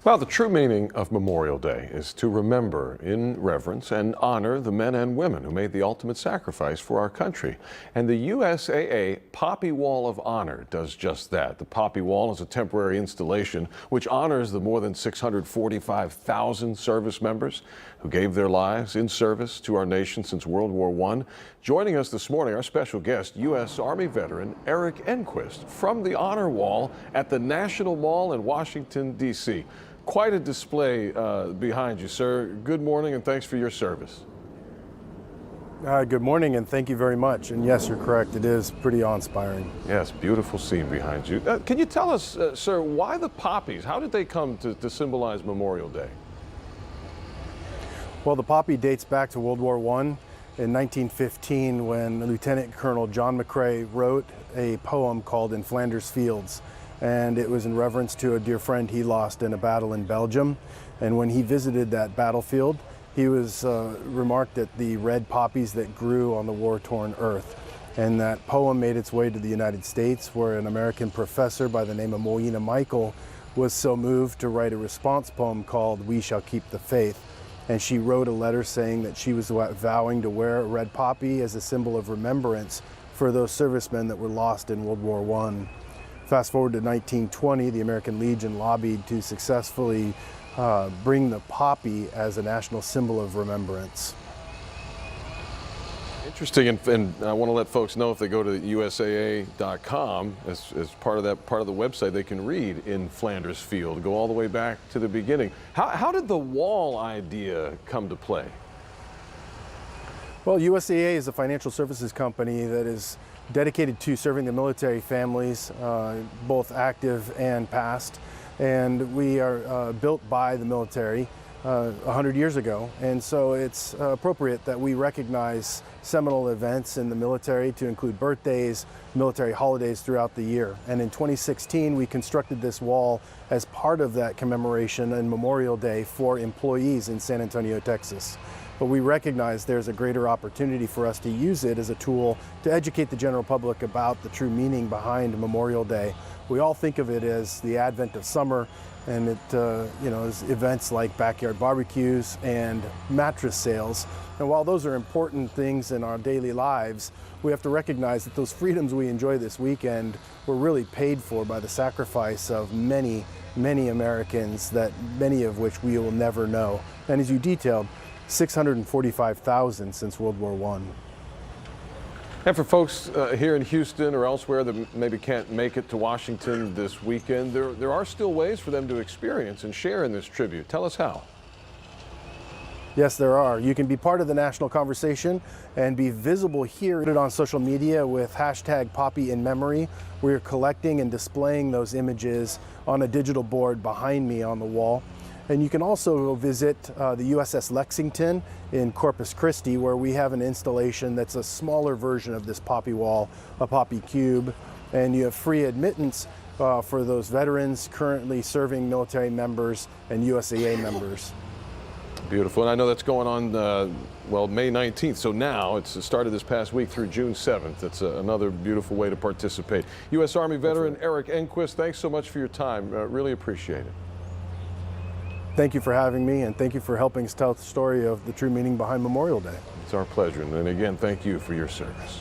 Well, the true meaning of Memorial Day is to remember, in reverence, and honor the men and women who made the ultimate sacrifice for our country. And the USAA Poppy Wall of Honor does just that. The Poppy Wall is a temporary installation which honors the more than 645,000 service members who gave their lives in service to our nation since World War I. Joining us this morning, our special guest, U.S. Army veteran Eric Enquist from the Honor Wall at the National Mall in Washington, D.C. Quite a display behind you, sir. Good morning and thanks for your service. Good morning and thank you very much. And yes, you're correct. It is pretty awe-inspiring. Yes, beautiful scene behind you. Can you tell us, sir, why the poppies? How did they come to symbolize Memorial Day? Well, the poppy dates back to World War I in 1915 when Lieutenant Colonel John McCrae wrote a poem called In Flanders Fields. And it was in reverence to a dear friend he lost in a battle in Belgium. And when he visited that battlefield, he was remarked at the red poppies that grew on the war-torn earth. And that poem made its way to the United States, where an American professor by the name of Moina Michael was so moved to write a response poem called We Shall Keep the Faith. And she wrote a letter saying that she was vowing to wear a red poppy as a symbol of remembrance for those servicemen that were lost in World War I. Fast forward to 1920, the American Legion lobbied to successfully bring the poppy as a national symbol of remembrance. Interesting, and I want to let folks know if they go to USAA.com, as part of the website, they can read In Flanders Field, go all the way back to the beginning. How did the wall idea come to play? Well, USAA is a financial services company that is dedicated to serving the military families, both active and past. And we are built by the military 100 years ago. And so it's appropriate that we recognize seminal events in the military to include birthdays, military holidays throughout the year. And in 2016, we constructed this wall as part of that commemoration and Memorial Day for employees in San Antonio, Texas. But we recognize there's a greater opportunity for us to use it as a tool to educate the general public about the true meaning behind Memorial Day. We all think of it as the advent of summer, and it is events like backyard barbecues and mattress sales. And while those are important things in our daily lives, we have to recognize that those freedoms we enjoy this weekend were really paid for by the sacrifice of many, many Americans, that many of which we will never know. And as you detailed, 645,000 since World War I. And for folks here in Houston or elsewhere that maybe can't make it to Washington this weekend, there are still ways for them to experience and share in this tribute. Tell us how. Yes, there are. You can be part of the national conversation and be visible here on social media with hashtag #PoppyInMemory. We're collecting and displaying those images on a digital board behind me on the wall. And you can also visit the USS Lexington in Corpus Christi, where we have an installation that's a smaller version of this poppy wall, a poppy cube. And you have free admittance for those veterans currently serving military members and USAA members. Beautiful. And I know that's going on, May 19th. So now it's started this past week through June 7th. It's another beautiful way to participate. U.S. Army veteran Eric Enquist, thanks so much for your time. Really appreciate it. Thank you for having me, and thank you for helping us tell the story of the true meaning behind Memorial Day. It's our pleasure. And again, thank you for your service.